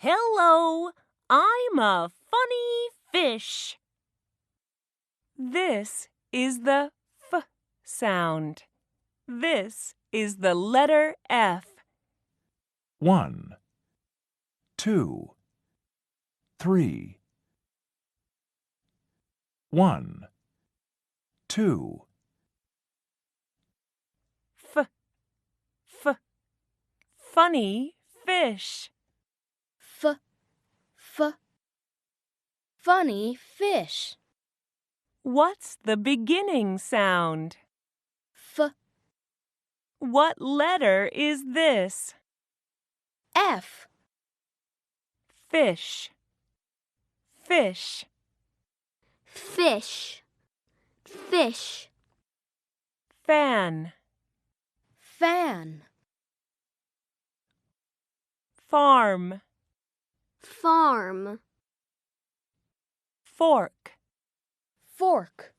Hello, I'm a funny fish. This is the F sound. This is the letter F. 1, 2, 3. 1, 2. F, f, funny fish. F, funny fish. What's the beginning sound? F, What letter is this? F. Fish, fish. Fish, fish. Fan, Fan, farm. farm. Fork, Fork,